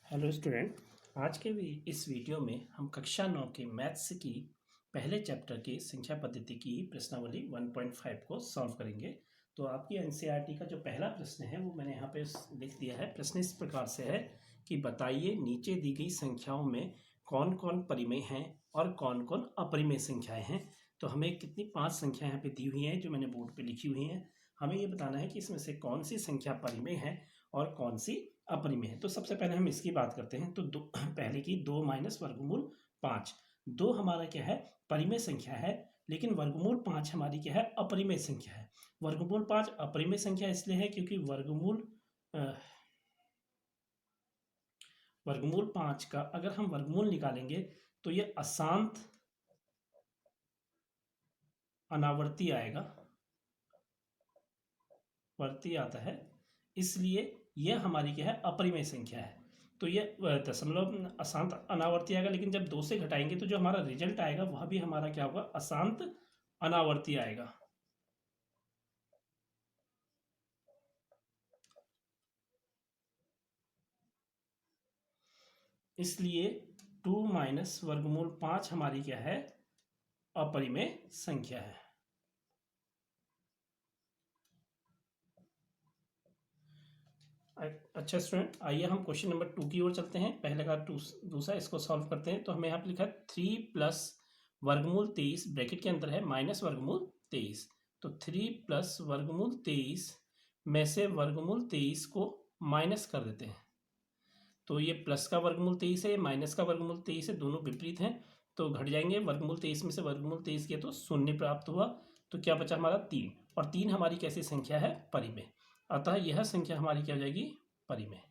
Hello student. आज के इस वीडियो में हम कक्षा 9 के मैथ्स की पहले चैप्टर की संख्या पद्धति की प्रश्नावली 1.5 को सॉल्व करेंगे। तो आपकी एनसीईआरटी का जो पहला प्रश्न है वो मैंने यहाँ पे लिख दिया है। प्रश्न इस प्रकार से है कि बताइए नीचे दी गई संख्याओं में कौन कौन परिमेय हैं और कौन कौन अपरिमेय संख्याएं हैं। तो हमें कितनी 5 संख्या यहाँ पे दी हुई हैं जो मैंने बोर्ड पे लिखी हुई हैं। हमें ये बताना है कि इसमें से कौन सी संख्या परिमेय है और कौन सी अपरिमेय है। तो सबसे पहले हम इसकी बात करते हैं। तो दो पहले की 2 माइनस वर्गमूल 5। 2 हमारा क्या है, परिमेय संख्या है, लेकिन वर्गमूल 5 हमारी क्या है, अपरिमेय संख्या है। वर्गमूल 5 अपरिमेय संख्या इसलिए है क्योंकि वर्गमूल 5 का अगर हम वर्गमूल निकालेंगे तो ये अशांत अनावर्ती आएगा, वर्ती आता है, इसलिए यह हमारी क्या है, अपरिमेय संख्या है। तो ये दशमलव अशांत अनावर्ती आएगा, लेकिन जब 2 से घटाएंगे तो जो हमारा रिजल्ट आएगा वह भी हमारा क्या होगा, अशांत अनावर्ती आएगा। इसलिए 2 माइनस वर्गमूल 5 हमारी क्या है, अपरिमेय संख्या है। अच्छा स्टूडेंट, आइए हम क्वेश्चन नंबर 2 की ओर चलते हैं। पहले का दूसरा इसको सॉल्व करते हैं। तो हमें यहाँ पे लिखा है 3 प्लस वर्गमूल 23 ब्रैकेट के अंदर है माइनस वर्गमूल 23। तो 3 प्लस वर्गमूल 23 में से वर्गमूल 23 को माइनस कर देते हैं। तो ये प्लस का वर्गमूल 23 है, माइनस का वर्गमूल 23 है, दोनों विपरीत हैं तो घट जाएंगे। वर्गमूल 23 में से वर्गमूल 23 किया तो 0 प्राप्त हुआ। तो क्या बचा हमारा 3, और 3 हमारी कैसी संख्या है, परिमेय। अतः यह संख्या हमारी क्या हो जाएगी, परिमेय।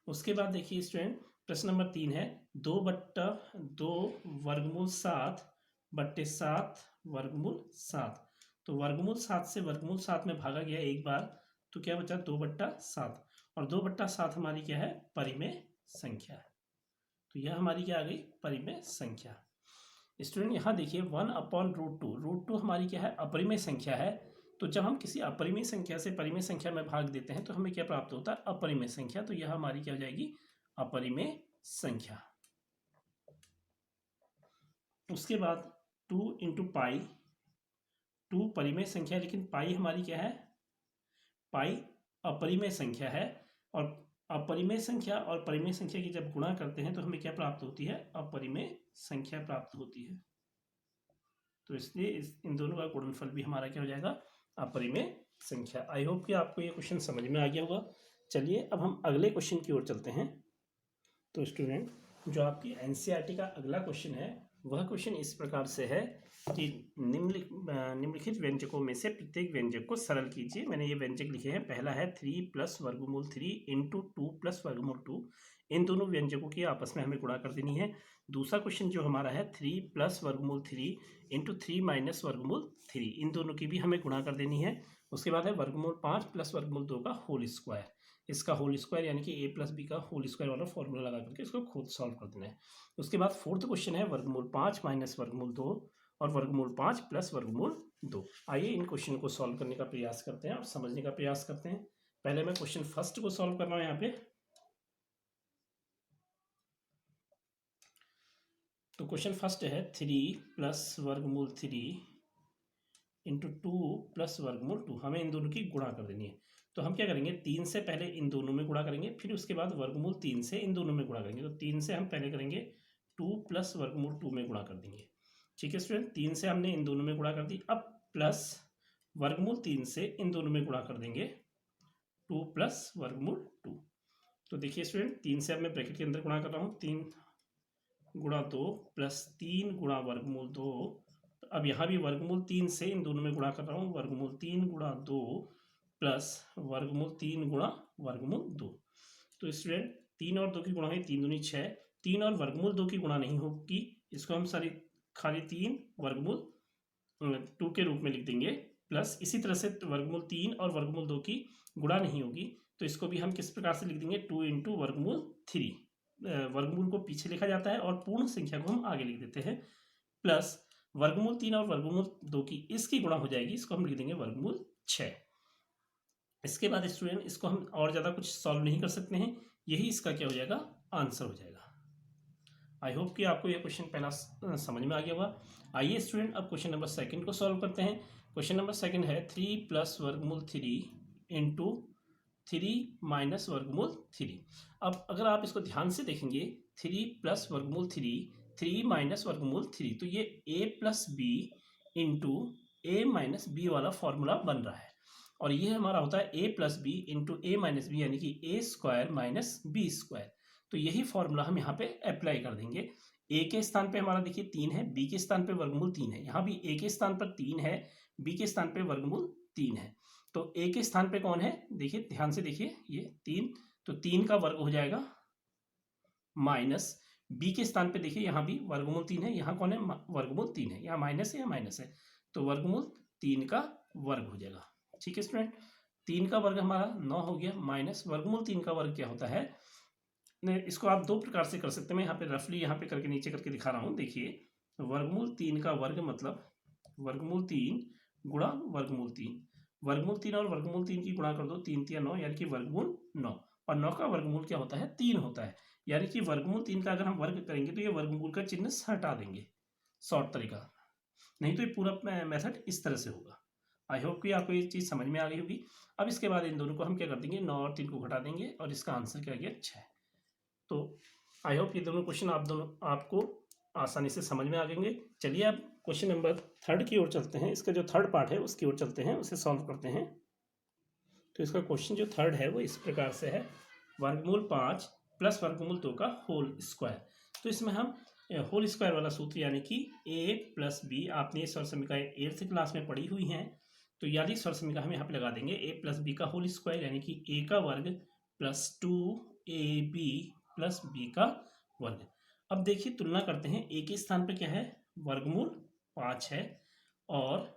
उसके बाद देखिए स्टूडेंट, प्रश्न नंबर 3 है 2/2 वर्गमूल 7 बट्टे 7 वर्गमूल 7। तो वर्गमूल 7 से वर्गमूल 7 में भागा गया एक बार, तो क्या बचा 2/7, और 2/7 हमारी क्या है, परिमेय संख्या। तो यह हमारी क्या आ गई, परिमेय संख्या। स्टूडेंट यहाँ देखिए 1/√2, √2 हमारी क्या है, अपरिमेय संख्या है। तो जब हम किसी अपरिमेय संख्या से परिमेय संख्या में भाग देते हैं तो हमें क्या प्राप्त होता है, अपरिमेय संख्या। तो यह हमारी क्या हो जाएगी, अपरिमेय संख्या। उसके बाद 2 इंटू पाई, 2 परिमेय संख्या, लेकिन पाई हमारी क्या है, पाई अपरिमेय संख्या है। और अपरिमेय संख्या और परिमेय संख्या की जब गुणा करते हैं तो हमें क्या प्राप्त होती है, अपरिमेय संख्या प्राप्त होती है। तो इसलिए इन दोनों का गुणनफल भी हमारा क्या हो जाएगा, अपरिमेय संख्या। आई होप कि आपको ये क्वेश्चन समझ में आ गया होगा। चलिए अब हम अगले क्वेश्चन की ओर चलते हैं। तो स्टूडेंट, जो आपकी एनसीईआरटी का अगला क्वेश्चन है वह क्वेश्चन इस प्रकार से है कि निम्नलिखित व्यंजकों में से प्रत्येक व्यंजक को सरल कीजिए। मैंने ये व्यंजक लिखे हैं। पहला है 3 प्लस वर्गमूल 3 इंटू 2 प्लस वर्गमूल 2। इन दोनों व्यंजकों की आपस में हमें गुणा कर देनी है। दूसरा क्वेश्चन जो हमारा है 3 प्लस वर्गमूल 3 इंटू 3 माइनस वर्गमूल 3, इन दोनों की भी हमें गुणा कर देनी है। उसके बाद है वर्गमूल 5 प्लस वर्गमूल 2 का होल स्क्वायर। इसका होल स्क्वायर यानी कि a प्लस बी का होल स्क्वायर वाला फॉर्मूला लगा करके इसको खुद सॉल्व कर देना है। उसके बाद फोर्थ क्वेश्चन है वर्गमूल 5 माइनस वर्गमूल 2 और वर्गमूल 5 प्लस वर्गमूल 2। आइए इन क्वेश्चन को सॉल्व करने का प्रयास करते हैं और समझने का प्रयास करते हैं। पहले मैं क्वेश्चन फर्स्ट को सॉल्व कर रहा हूँ यहाँ पे। तो क्वेश्चन फर्स्ट है 3 प्लस वर्गमूल 3 इंटू 2 प्लस वर्गमूल 2। हमें इन दोनों की गुणा कर देनी है। तो हम क्या करेंगे, 3 से पहले इन दोनों में गुणा करेंगे, फिर उसके बाद वर्गमूल 3 से इन दोनों में गुणा करेंगे। तो 3 से हम पहले करेंगे 2 प्लस वर्गमूल 2 में गुणा कर देंगे। ठीक है स्टूडेंट, 3 से हमने इन दोनों में गुणा कर दी। अब प्लस वर्गमूल 3 से इन दोनों में गुणा कर देंगे 2 प्लस वर्गमूल 2। तो देखिए स्टूडेंट, 3 से अब मैं ब्रैकेट के अंदर गुणा कर रहा हूँ, 3 गुणा 2 प्लस 3 गुणा वर्गमूल 2। अब यहाँ भी वर्गमूल 3 से इन दोनों में गुणा कर रहा हूँ, वर्गमूल 3 गुणा 2 प्लस वर्गमूल 3 गुणा वर्गमूल 2। तो स्टूडेंट 3 और 2 की गुणा है, 3 दूनी 6। 3 और वर्गमूल 2 की गुणा नहीं होगी, इसको हम सारी खाली 3 वर्गमूल 2 के रूप में लिख देंगे। प्लस इसी तरह से वर्गमूल 3 और वर्गमूल 2 की गुणा नहीं होगी, तो इसको भी हम किस प्रकार से लिख देंगे, 2 इंटू वर्गमूल 3। वर्गमूल को पीछे लिखा जाता है और पूर्ण संख्या को हम आगे लिख देते हैं। प्लस वर्गमूल 3 और वर्गमूल 2 की इसकी गुणा हो जाएगी, इसको हम लिख देंगे वर्गमूल 6। इसके बाद स्टूडेंट इसको हम और ज़्यादा कुछ सॉल्व नहीं कर सकते हैं, यही इसका क्या हो जाएगा, आंसर हो जाएगा। आई होप कि आपको ये क्वेश्चन पहला समझ में आ गया होगा। आइए स्टूडेंट अब क्वेश्चन नंबर सेकंड को सॉल्व करते हैं। क्वेश्चन नंबर सेकंड है 3 प्लस वर्गमूल 3 इंटू 3 माइनस वर्गमूल 3। अब अगर आप इसको ध्यान से देखेंगे 3 प्लस वर्गमूल 3 माइनस वर्गमूल 3, तो ये a plus B into A minus B वाला फॉर्मूला बन रहा है, और ये हमारा होता है a plus B into A minus B, यानी कि A square minus B square. तो यही फॉर्मूला हम यहाँ पे अप्लाई कर देंगे। a के स्थान पे हमारा देखिए 3 है, b के स्थान पे वर्गमूल 3 है, यहाँ भी a के स्थान पर 3 है, b के स्थान पे वर्गमूल 3 है। तो a के स्थान पे कौन है, देखिए ध्यान से देखिए, ये 3, तो 3 का वर्ग हो जाएगा, माइनस b के स्थान पे देखिए यहाँ भी वर्गमूल 3 है, यहाँ कौन है, वर्गमूल 3 है, यहाँ माइनस है, यहाँ माइनस है, तो वर्गमूल 3 का वर्ग हो जाएगा। ठीक है स्टूडेंट, 3 का वर्ग हमारा 9 हो गया, माइनस वर्गमूल 3 का वर्ग क्या होता है, इसको आप दो प्रकार से कर सकते हैं। मैं यहाँ पे रफली यहाँ पे करके नीचे करके दिखा रहा हूँ। देखिए वर्गमूल 3 का वर्ग मतलब वर्गमूल 3 गुणा वर्गमूल 3, वर्गमूल 3 और वर्गमूल 3 की गुणा कर दो, 3 3 9, यानी कि वर्गमूल 9, और 9 का वर्गमूल क्या होता है, 3 होता है, यानी कि वर्गमूल 3 का अगर हम वर्ग करेंगे तो ये वर्गमूल का चिन्ह हटा देंगे, शॉर्ट तरीका, नहीं तो ये पूरा मेथड इस तरह से होगा। आई होप कि आपको ये चीज़ समझ में आ गई होगी। अब इसके बाद इन दोनों को हम क्या कर देंगे, 9 और 3 को घटा देंगे, और इसका आंसर क्या गया, 6। तो आई होप ये दोनों क्वेश्चन आपको आसानी से समझ में आ जाएंगे। चलिए अब क्वेश्चन नंबर थर्ड की ओर चलते हैं, इसका जो थर्ड पार्ट है उसकी ओर चलते हैं, उसे सॉल्व करते हैं। तो इसका क्वेश्चन जो थर्ड है वो इस प्रकार से है, वर्गमूल 5 प्लस वर्गमूल 2 का होल स्क्वायर। तो इसमें हम होल स्क्वायर वाला सूत्र यानी कि a प्लस बी, आपने स्वर समीकरण 8th क्लास में पढ़ी हुई हैं, तो यानी स्वर समीकरण हम यहाँ पे लगा देंगे a प्लस बी का होल स्क्वायर, यानी कि a का वर्ग प्लस 2ab प्लस बी का वर्ग। अब देखिए तुलना करते हैं, a के स्थान पे क्या है, वर्गमूल 5 है, और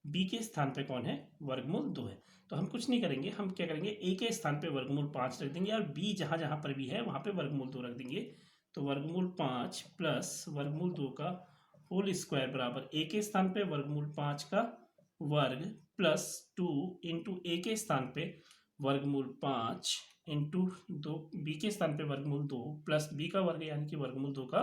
b के स्थान पे कौन है, वर्गमूल 2 है। तो हम कुछ नहीं करेंगे, हम क्या करेंगे, a के स्थान पे वर्गमूल 5 रख देंगे, और b जहाँ जहाँ पर भी है वहाँ पे वर्गमूल 2 रख देंगे। तो वर्गमूल 5 प्लस वर्गमूल 2 का होल स्क्वायर बराबर a के स्थान पे वर्गमूल 5 का वर्ग प्लस 2 इंटू ए के स्थान पे वर्गमूल 5 इंटू 2, बी के स्थान पे वर्गमूल 2 प्लस बी का वर्ग, यानी कि वर्गमूल 2 का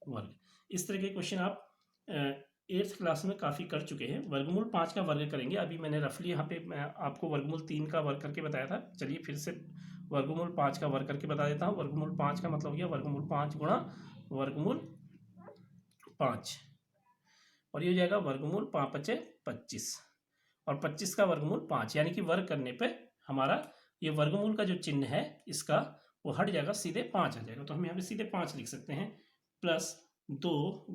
वर्ग। इस तरह के क्वेश्चन आप 8th क्लास में काफ़ी कर चुके हैं। वर्गमूल 5 का वर्ग करेंगे, अभी मैंने रफली यहाँ पे मैं आपको वर्गमूल 3 का वर्ग करके बताया था। चलिए फिर से वर्गमूल 5 का वर्ग करके बता देता हूँ। वर्गमूल 5 का मतलब हो गया वर्गमूल 5 गुणा वर्गमूल 5, और ये हो जाएगा वर्गमूल 5 × 25, और 25 का वर्गमूल 5, यानी कि वर्ग करने पे हमारा ये वर्गमूल का जो चिन्ह है इसका वो हट जाएगा, सीधे 5 आ जाएगा। तो हम यहाँ पे सीधे 5 लिख सकते हैं, प्लस 2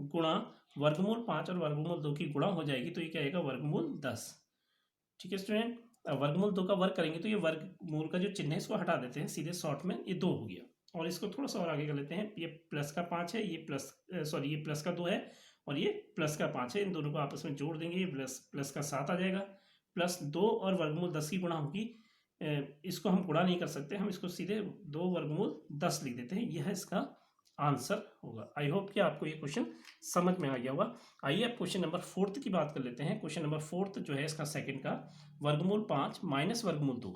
गुणा वर्गमूल 5 और वर्गमूल 2 की गुणा हो जाएगी, तो ये क्या आएगा, वर्गमूल 10। ठीक है स्टूडेंट, वर्गमूल 2 का वर्ग करेंगे तो ये वर्गमूल का जो चिन्ह है इसको हटा देते हैं, सीधे शॉर्ट में ये 2 हो गया, और इसको थोड़ा सा और आगे कर लेते हैं। ये प्लस का 5 है, ये प्लस का 2 है, और ये प्लस का 5 है, इन दोनों को आपस में जोड़ देंगे, ये प्लस का 7 आ जाएगा, प्लस 2 और वर्गमूल 10 की गुणा होगी, इसको हम गुणा नहीं कर सकते, हम इसको सीधे 2 वर्गमूल 10 लिख देते हैं, यह इसका आंसर होगा। आई होप कि आपको ये क्वेश्चन समझ में आ गया होगा। आइए अब क्वेश्चन नंबर 4 की बात कर लेते हैं। क्वेश्चन नंबर 4 जो है इसका सेकंड का, वर्गमूल 5 माइनस वर्गमूल 2,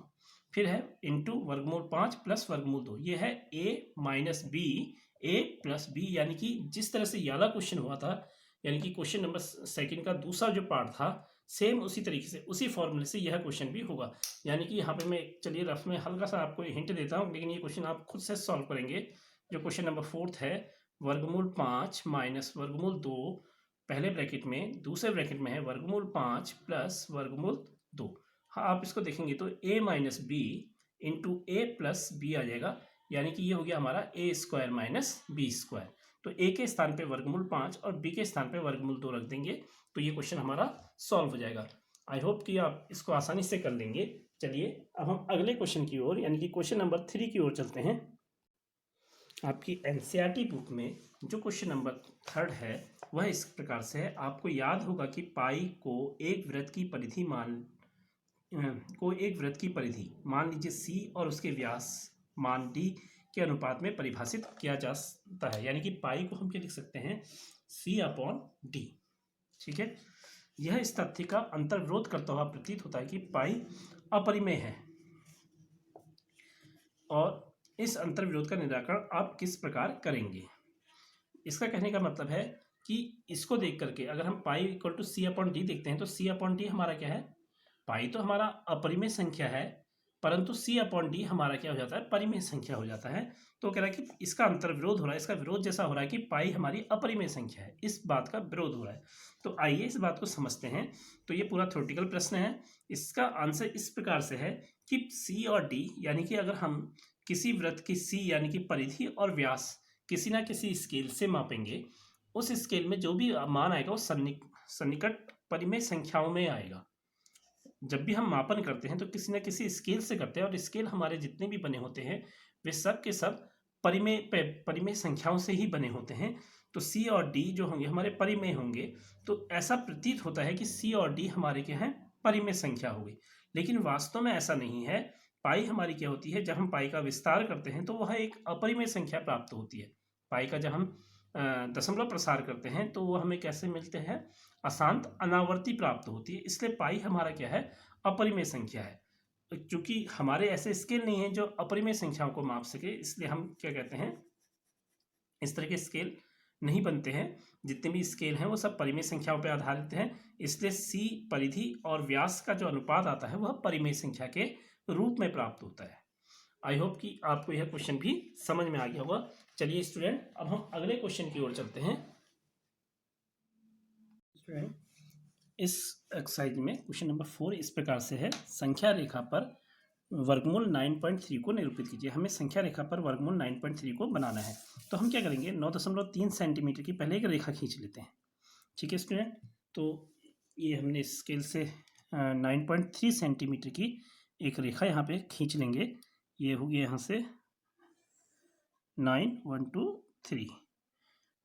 फिर है इंटू वर्गमूल 5 प्लस वर्गमूल 2, ये है a minus B, a plus B, यानी कि जिस तरह से ये वाला क्वेश्चन हुआ था, यानी कि क्वेश्चन नंबर सेकंड का दूसरा जो पार्ट था, सेम उसी तरीके से उसी फॉर्मूले से यह क्वेश्चन भी होगा। यानी कि यहाँ पे मैं चलिए रफ में हल्का सा आपको हिंट देता हूँ, लेकिन ये क्वेश्चन आप खुद से सॉल्व करेंगे। जो क्वेश्चन नंबर 4 है, वर्गमूल 5 माइनस वर्गमूल 2 पहले ब्रैकेट में, दूसरे ब्रैकेट में है वर्गमूल 5 प्लस वर्गमूल 2। हाँ, आप इसको देखेंगे तो a minus B into A plus B आ जाएगा, यानी कि ये हो गया हमारा a square minus B square. तो a के स्थान पे वर्गमूल 5 और b के स्थान पे वर्गमूल 2 रख देंगे, तो ये क्वेश्चन हमारा सॉल्व हो जाएगा। आई होप कि आप इसको आसानी से कर लेंगे। चलिए अब हम अगले क्वेश्चन की ओर, यानी कि क्वेश्चन नंबर 3 की ओर चलते हैं। आपकी एनसीईआरटी बुक में जो क्वेश्चन नंबर 3 है वह इस प्रकार से है। आपको याद होगा कि पाई को एक वृत्त की परिधि मान लीजिए सी और उसके व्यास मान डी के अनुपात में परिभाषित किया जा सकता है, यानी कि पाई को हम क्या लिख सकते हैं, सी अपॉन डी। ठीक है, यह इस तथ्य का अंतर्विरोध करता हुआ प्रतीत होता है कि पाई अपरिमेय है। और इस अंतर्विरोध का निराकरण आप किस प्रकार करेंगे? इसका कहने का मतलब है कि इसको देख करके अगर हम pi equal to C upon D देखते हैं तो सी अपॉन डी हमारा क्या है? पाई तो हमारा अपरिमेय संख्या है, परंतु सी अपॉन डी हमारा क्या हो जाता है? परिमेय संख्या हो जाता है। तो कह रहा है कि इसका अंतर्विरोध हो रहा है, इसका विरोध जैसा हो रहा है कि पाई हमारी अपरिमेय संख्या है, इस बात का विरोध हो रहा है। तो आइए इस बात को समझते हैं। तो ये पूरा थ्योरेटिकल प्रश्न है। इसका आंसर इस प्रकार से है कि सी और डी यानी कि अगर हम किसी वृत्त की सी यानी कि परिधि और व्यास किसी ना किसी स्केल से मापेंगे, उस स्केल में जो भी मान आएगा वो सन्निकट परिमेय संख्याओं में आएगा। जब भी हम मापन करते हैं तो किसी न किसी स्केल से करते हैं, और स्केल हमारे जितने भी बने होते हैं वे सब के सब परिमेय संख्याओं से ही बने होते हैं। तो सी और डी जो होंगे हमारे परिमेय होंगे। तो ऐसा प्रतीत होता है कि सी और डी हमारे क्या हैं? परिमेय संख्या होगी, लेकिन वास्तव में ऐसा नहीं है। पाई हमारी क्या होती है? जब हम पाई का विस्तार करते हैं तो वह एक अपरिमेय संख्या प्राप्त होती है। पाई का जब हम दशमलव प्रसार करते हैं तो वो हमें कैसे मिलते हैं? अशांत अनावर्ती प्राप्त होती है। इसलिए पाई हमारा क्या है? अपरिमेय संख्या है। क्योंकि हमारे ऐसे स्केल नहीं है जो अपरिमेय संख्याओं को माप सके, इसलिए हम क्या कहते हैं, इस तरह के स्केल नहीं बनते हैं। जितने भी स्केल हैं वो सब परिमेय संख्याओं पर आधारित हैं। इसलिए सी परिधि और व्यास का जो अनुपात आता है वह परिमेय संख्या के रूप में प्राप्त होता है। आई होप कि आपको यह क्वेश्चन भी समझ में आ गया होगा। चलिए स्टूडेंट, अब हम अगले क्वेश्चन की ओर चलते हैं। स्टूडेंट, इस एक्सरसाइज में क्वेश्चन नंबर 4 इस प्रकार से है। संख्या रेखा पर वर्गमूल 9.3 को निरूपित कीजिए। हमें संख्या रेखा पर वर्गमूल 9.3 को बनाना है। तो हम क्या करेंगे? 9.3 सेंटीमीटर की पहले एक रेखा खींच लेते हैं। ठीक है स्टूडेंट, तो ये हमने स्केल से 9.3 सेंटीमीटर की एक रेखा यहाँ पे खींच लेंगे। ये होगी यहाँ से 9 1 2 3।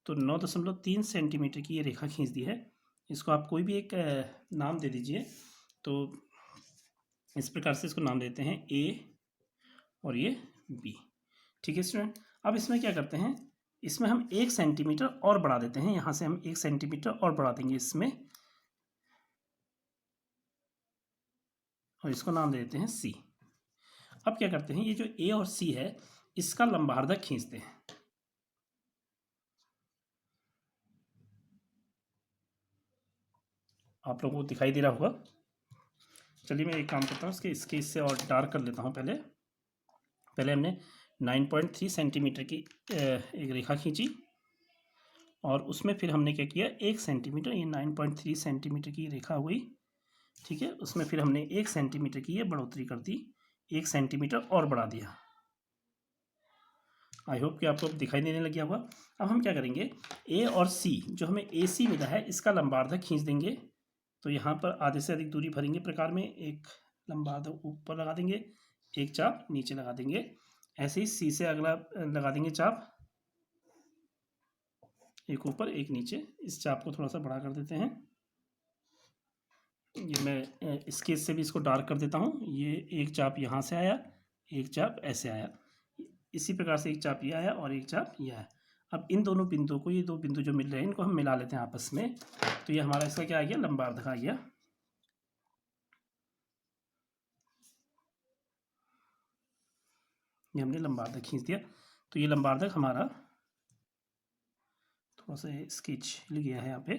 तो 9.3 सेंटीमीटर की ये रेखा खींच दी है। इसको आप कोई भी एक नाम दे दीजिए। तो इस प्रकार से इसको नाम देते हैं ए और ये बी। ठीक है स्टूडेंट, अब इसमें क्या करते हैं? इसमें हम 1 सेंटीमीटर और बढ़ा देते हैं। यहाँ से हम 1 सेंटीमीटर और बढ़ा देंगे इसमें, और इसको नाम दे देते हैं सी। अब क्या करते हैं? ये जो ए और सी है इसका लंबार्धक खींचते हैं। आप लोगों को दिखाई दे रहा होगा। चलिए मैं एक काम करता हूँ, इसके इससे और डार्क कर लेता हूँ। पहले हमने 9.3 सेंटीमीटर की एक रेखा खींची, और उसमें फिर हमने क्या किया? 1 सेंटीमीटर, ये 9.3 सेंटीमीटर की रेखा हुई। ठीक है, उसमें फिर हमने 1 सेंटीमीटर की ये बढ़ोतरी कर दी, 1 सेंटीमीटर और बढ़ा दिया। आई होप कि आपको दिखाई देने लग गया होगा। अब हम क्या करेंगे? ए और सी, जो हमें ए सी मिला है, इसका लंबार्धक खींच देंगे। तो यहाँ पर आधे से अधिक दूरी भरेंगे प्रकार में, एक लंबार्धक ऊपर लगा देंगे, एक चाप नीचे लगा देंगे। ऐसे ही सी से अगला लगा देंगे चाप, एक ऊपर एक नीचे। इस चाप को थोड़ा सा बड़ा कर देते हैं। ये मैं स्केच से भी इसको डार्क कर देता हूँ। ये एक चाप यहाँ से आया, एक चाप ऐसे आया, इसी प्रकार से एक चाप ये आया और एक चाप ये आया। अब इन दोनों बिंदुओं को, ये दो बिंदु जो मिल रहे हैं, इनको हम मिला लेते हैं आपस में। तो ये हमारा इसका क्या आ गया? लंबार्धक आ गया। ये हमने लंबार्धक खींच दिया। तो ये लंबार्धक हमारा, थोड़ा सा स्केच हिल गया है यहाँ पे,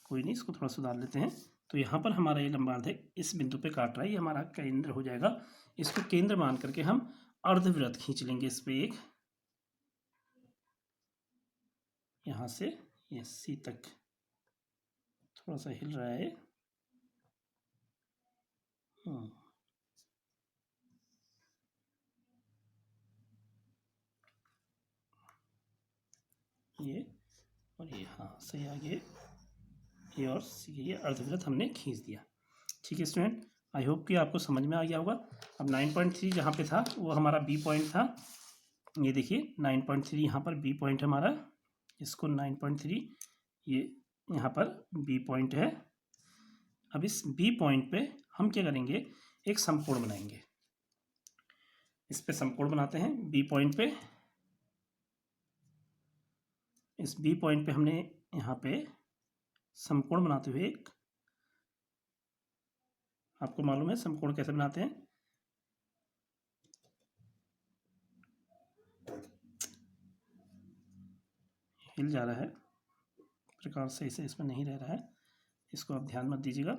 कोई नहीं, इसको थोड़ा सुधार लेते हैं। तो यहाँ पर हमारा ये लंबार्धक इस बिंदु पे काट रहा है, ये हमारा केंद्र हो जाएगा। इसको केंद्र मान करके हम अर्धवृत्त खींच लेंगे इस पे एक, यहाँ से ये सी तक। थोड़ा सा हिल रहा है। ये और ये, हाँ सही आ गए। ए और सी, ये अर्धवृत्त हमने खींच दिया। ठीक है स्टूडेंट, आई होप कि आपको समझ में आ गया होगा। अब 9.3 जहाँ पे था वो हमारा बी पॉइंट था। ये देखिए 9.3 यहाँ पर बी पॉइंट है हमारा। इसको 9.3 ये यहाँ पर बी पॉइंट है। अब इस बी पॉइंट पे हम क्या करेंगे? एक समकोण बनाएंगे। इस पे समकोण बनाते हैं बी पॉइंट पे। इस बी पॉइंट पे हमने यहाँ पे समकोण बनाते हुए एक आपको मालूम है समकोण कैसे बनाते हैं। हिल जा रहा है प्रकार से, इसे इसमें नहीं रह रहा है, इसको आप ध्यान मत दीजिएगा।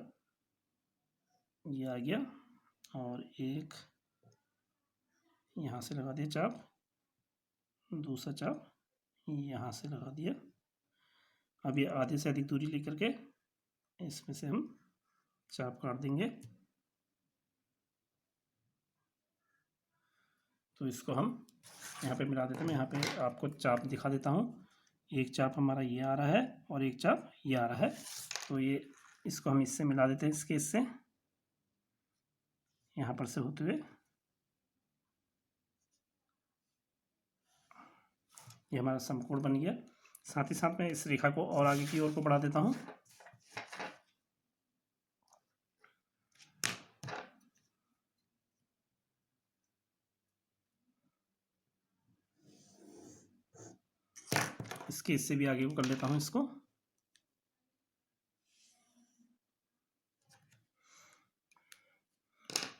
ये आ गया और एक यहाँ से लगा दिया चाप, दूसरा चाप यहाँ से लगा दिया। अब ये आधे से अधिक दूरी लेकर के इसमें से हम चाप काट देंगे। तो इसको हम यहाँ पे मिला देते हैं। मैं यहाँ पे आपको चाप दिखा देता हूँ। एक चाप हमारा ये आ रहा है और एक चाप ये आ रहा है। तो ये इसको हम इससे मिला देते हैं, इसके इससे यहाँ पर से होते हुए ये हमारा समकोण बन गया। साथ ही साथ मैं इस रेखा को और आगे की ओर को बढ़ा देता हूँ। इसके इससे भी आगे को कर लेता हूँ इसको।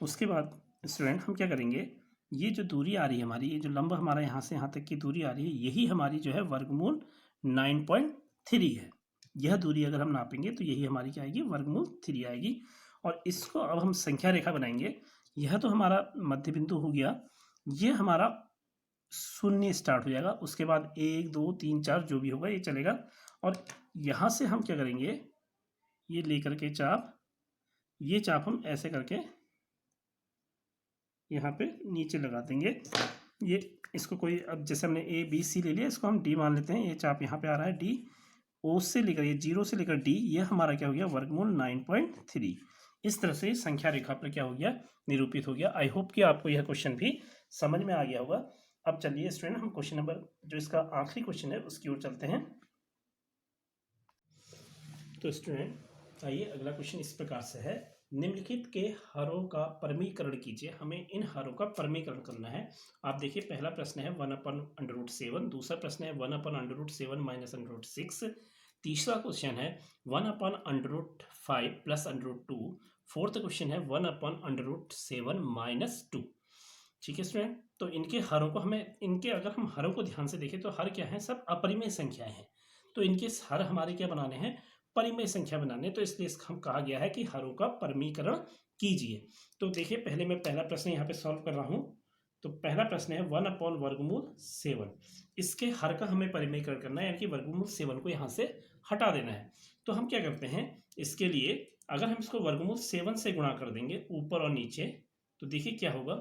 उसके बाद स्टूडेंट हम क्या करेंगे, ये जो दूरी आ रही है हमारी, ये जो लंब हमारा यहाँ से यहाँ तक की दूरी आ रही है, यही हमारी जो है वर्गमूल 9.3 है। यह दूरी अगर हम नापेंगे तो यही हमारी क्या आएगी, वर्गमूल 3 आएगी। और इसको अब हम संख्या रेखा बनाएंगे। यह तो हमारा मध्य बिंदु हो गया, ये हमारा शून्य स्टार्ट हो जाएगा, उसके बाद 1 2 3 4 जो भी होगा ये चलेगा। और यहाँ से हम क्या करेंगे, ये लेकर के चाप, ये चाप हम ऐसे करके यहाँ पे नीचे लगा देंगे। ये इसको कोई, अब जैसे हमने ए बी सी ले लिया, इसको हम डी मान लेते हैं। ये चाप यहाँ पे आ रहा है डी, ओ से लेकर ये 0 से लेकर डी, ये हमारा क्या हो गया, वर्गमूल 9.3। इस तरह से संख्या रेखा पर क्या हो गया, निरूपित हो गया। आई होप कि आपको यह क्वेश्चन भी समझ में आ गया होगा। अब चलिए स्टूडेंट हम क्वेश्चन नंबर, जो इसका आखिरी क्वेश्चन है उसकी ओर चलते हैं। तो स्टूडेंट आइए, अगला क्वेश्चन इस प्रकार से है, निम्नलिखित के हरों का परमीकरण कीजिए। हमें इन हरों का परमीकरण करना है। आप देखिए, पहला प्रश्न है 1/√7, दूसरा प्रश्न है 1/√7 माइनस √6, तीसरा क्वेश्चन है 1/√5 प्लस √2, फोर्थ क्वेश्चन है 1/√7 माइनस 2। ठीक है स्टूडेंट, तो इनके हरों को हमें, इनके अगर हम हरों को ध्यान से देखें तो हर क्या है, सब अपरिमेय संख्याएं हैं। तो इनके हर हमारे क्या बनाने हैं, परिमेय संख्या बनाने। तो इसलिए हम कहा गया है कि हरों का परमीकरण कीजिए। तो देखिए, पहले मैं पहला प्रश्न यहाँ पे सॉल्व कर रहा हूँ। तो पहला प्रश्न है 1/√7, इसके हर का हमें परिमेयकरण करना है, यानी कि वर्गमूल 7 को यहाँ से हटा देना है। तो हम क्या करते हैं, इसके लिए अगर हम इसको वर्गमूल 7 से गुणा कर देंगे ऊपर और नीचे, तो देखिए क्या होगा।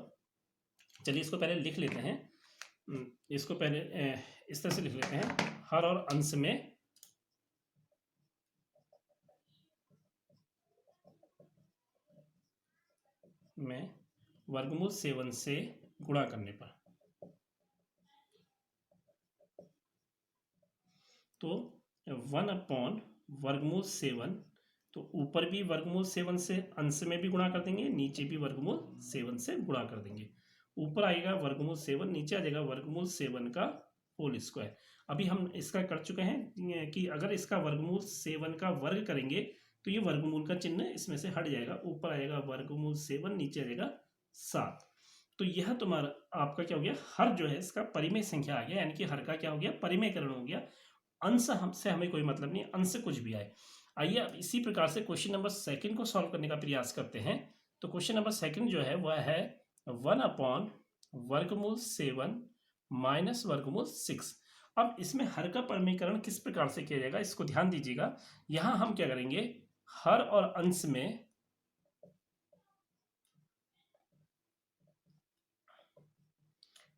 चलिए इसको पहले लिख लेते हैं। इसको पहले इस तरह से लिख लेते हैं, हर और अंश में वर्गमूल 7 से गुणा करने पर, तो 1/√7, तो ऊपर भी वर्गमूल 7 से, अंश में भी गुणा कर देंगे, नीचे भी वर्गमूल 7 से गुणा कर देंगे। ऊपर आएगा वर्गमूल 7, नीचे आ जाएगा वर्गमूल 7 का होल स्क्वायर। अभी हम इसका कर चुके हैं कि अगर इसका वर्गमूल 7 का वर्ग करेंगे तो ये वर्गमूल का चिन्ह इसमें से हट जाएगा, ऊपर आएगा वर्गमूल 7, नीचे आ जाएगा 7। तो यह तुम्हारा आपका क्या हो गया, हर जो है इसका परिमेय संख्या आ गया, यानी कि हर का क्या हो गया, परिमेयकरण हो गया। अंश हमसे हमें कोई मतलब नहीं, अंश कुछ भी आए। आइए अब इसी प्रकार से क्वेश्चन नंबर 2 को सॉल्व करने का प्रयास करते हैं। तो क्वेश्चन नंबर 2 जो है वह है 1/√7 माइनस √6। अब इसमें हर का परमीकरण किस प्रकार से किया जाएगा, इसको ध्यान दीजिएगा। यहां हम क्या करेंगे, हर और अंश में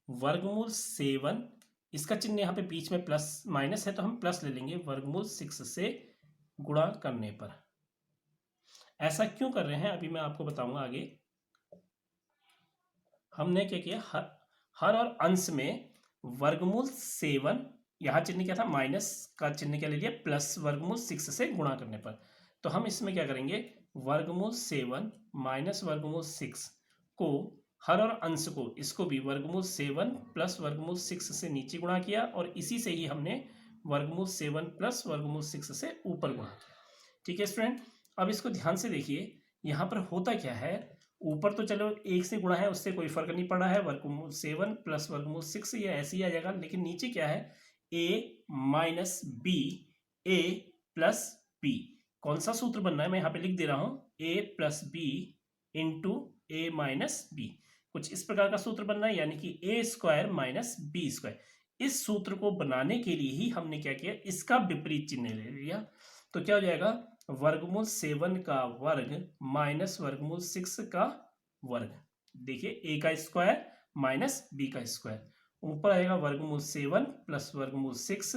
वर्गमूल 7, इसका चिन्ह यहाँ पे बीच में प्लस माइनस है तो हम प्लस ले लेंगे, वर्गमूल 6 से गुणा करने पर। ऐसा क्यों कर रहे हैं अभी मैं आपको बताऊंगा आगे। हमने क्या किया, हर और अंश में वर्गमूल 7, यहाँ चिन्ह क्या था, माइनस का चिन्ह क्या ले लिया, प्लस वर्गमूल 6 से गुणा करने पर। तो हम इसमें क्या करेंगे, वर्गमूल 7 माइनस वर्गमूल 6 को, हर और अंश को, इसको भी वर्गमूल 7 प्लस वर्गमूल 6 से नीचे गुणा किया, और इसी से ही हमने वर्गमूल 7 प्लस वर्गमूल 6 से ऊपर गुणा किया। ठीक है स्टूडेंट, अब इसको ध्यान से देखिए, यहाँ पर होता क्या है, ऊपर तो चलो 1 से गुणा है, उससे कोई फर्क नहीं पड़ा है, वर्गमूल 7 प्लस वर्गमूल 6 ये ऐसे ही आ जाएगा, लेकिन नीचे क्या है, a minus B A plus B. कौन सा सूत्र बनना है, मैं यहाँ पे लिख दे रहा हूँ, a plus B into A minus B, कुछ इस प्रकार का सूत्र बनना है, यानी कि A square minus B square. इस सूत्र को बनाने के लिए ही हमने क्या किया, इसका विपरीत चिन्ह ले लिया। तो क्या हो जाएगा, वर्गमूल 7 का वर्ग माइनस वर्गमूल 6 का वर्ग। देखिए ए का स्क्वायर माइनस बी का स्क्वायर, ऊपर आएगा वर्गमूल 7 प्लस वर्गमूल 6,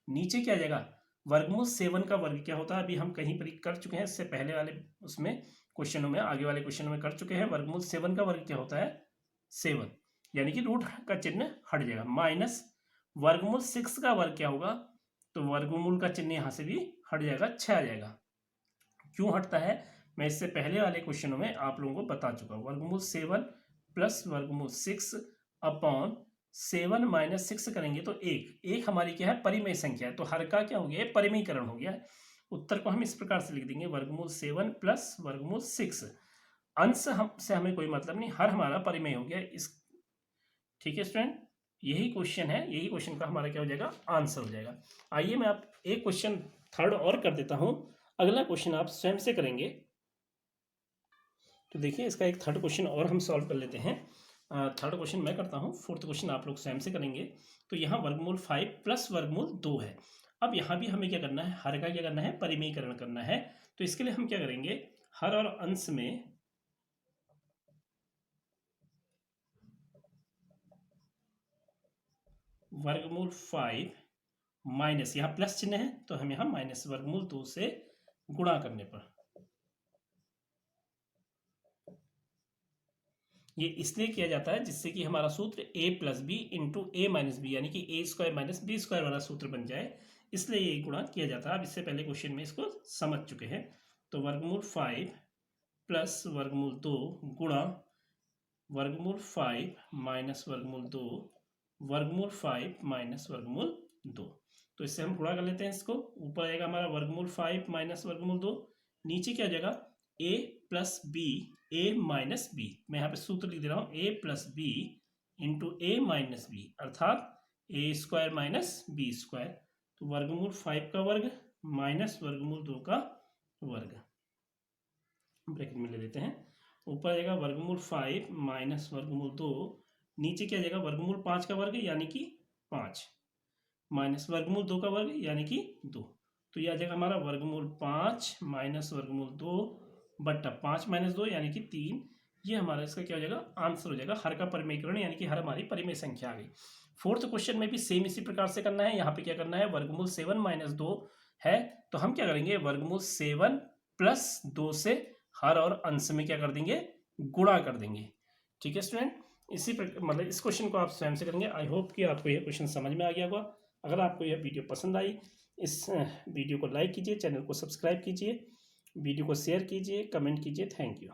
नीचे क्या आ जाएगा, वर्गमूल 7 का वर्ग क्या होता है, अभी हम कहीं पर कर चुके हैं, इससे पहले वाले उसमें क्वेश्चनों में, आगे वाले क्वेश्चनों में कर चुके हैं। वर्गमूल 7 का वर्ग क्या होता है, 7, यानी कि रूट का चिन्ह हट जाएगा, माइनस वर्गमूल 6 का वर्ग क्या होगा, तो वर्गमूल का चिन्ह यहां से भी हट जाएगा, 6 आ जाएगा। क्यों हटता है, मैं इससे पहले वाले क्वेश्चनों में आप लोगों को बता चुका हूं। वर्गमूल 7 प्लस वर्गमूल 6 अपॉन 7 माइनस 6 करेंगे तो एक हमारी क्या है, परिमेय संख्या है, तो हर का क्या हो गया, परिमेयकरण हो गया। उत्तर को हम इस प्रकार से लिख देंगे, वर्गमूल 7 प्लस वर्गमूल 6, अंश से हमें कोई मतलब नहीं, हर हमारा परिमेय हो गया इस। ठीक है स्टूडेंट, यही क्वेश्चन है, यही क्वेश्चन का हमारा क्या हो जाएगा, आंसर हो जाएगा। आइए मैं आप एक क्वेश्चन थर्ड और कर देता हूं, अगला क्वेश्चन आप स्वयं से करेंगे। तो देखिए इसका एक थर्ड क्वेश्चन और हम सॉल्व कर लेते हैं। थर्ड क्वेश्चन मैं करता हूँ, फोर्थ क्वेश्चन आप लोग स्वयं से करेंगे। तो यहाँ वर्गमूल 5 प्लस वर्गमूल 2 है। अब यहाँ भी हमें क्या करना है, हर का क्या करना है, परिमेयकरण करना है। तो इसके लिए हम क्या करेंगे, हर और अंश में वर्गमूल 5 माइनस, यहाँ प्लस चिन्ह है तो हम यहाँ माइनस वर्गमूल 2 से गुणा करने पर, ये इसलिए किया जाता है जिससे कि हमारा सूत्र a plus B into A minus B, यानी कि A square minus B square वाला सूत्र बन जाए, इसलिए ये गुणा किया जाता है। अब इससे पहले क्वेश्चन में इसको समझ चुके हैं। तो वर्गमूल 5 प्लस वर्गमूल 2 गुणा वर्गमूल 5 माइनस वर्गमूल 2 वर्गमूल 5 माइनस वर्गमूल 2। तो इससे हम गुणा कर लेते हैं इसको, ऊपर आएगा हमारा वर्गमूल 5 माइनस वर्गमूल 2, नीचे क्या आ जाएगा, a plus B A minus B, मैं यहाँ पे सूत्र लिख दे रहा हूँ, a plus B into A minus B, अर्थात A square minus B square. तो वर्गमूल 5 का वर्ग माइनस वर्गमूल 2 का वर्ग, ब्रैकेट में ले लेते हैं। ऊपर आ जाएगा वर्गमूल 5 माइनस वर्गमूल 2, नीचे क्या आ जाएगा, वर्गमूल 5 का वर्ग यानी कि 5 माइनस वर्गमूल 2 का वर्ग यानी कि 2। तो यह आ जाएगा हमारा वर्गमूल 5 माइनस वर्गमूल 2 बट्टा 5 माइनस 2 यानी कि 3। ये हमारा इसका क्या हो जाएगा, आंसर हो जाएगा, हर का परिमेयकरण, यानी कि हर हमारी परिमेय संख्या आ गई। फोर्थ क्वेश्चन में भी सेम इसी प्रकार से करना है। यहाँ पे क्या करना है, वर्गमूल 7 माइनस 2 है, तो हम क्या करेंगे, वर्गमूल 7 प्लस 2 से हर और अंश में क्या कर देंगे, गुणा कर देंगे। ठीक है स्टूडेंट, इसी प्रकार मतलब इस क्वेश्चन को आप स्वयं से करेंगे। आई होप कि आपको यह क्वेश्चन समझ में आ गया होगा। अगर आपको यह वीडियो पसंद आई, इस वीडियो को लाइक कीजिए, चैनल को सब्सक्राइब कीजिए, वीडियो को शेयर कीजिए, कमेंट कीजिए। Thank you.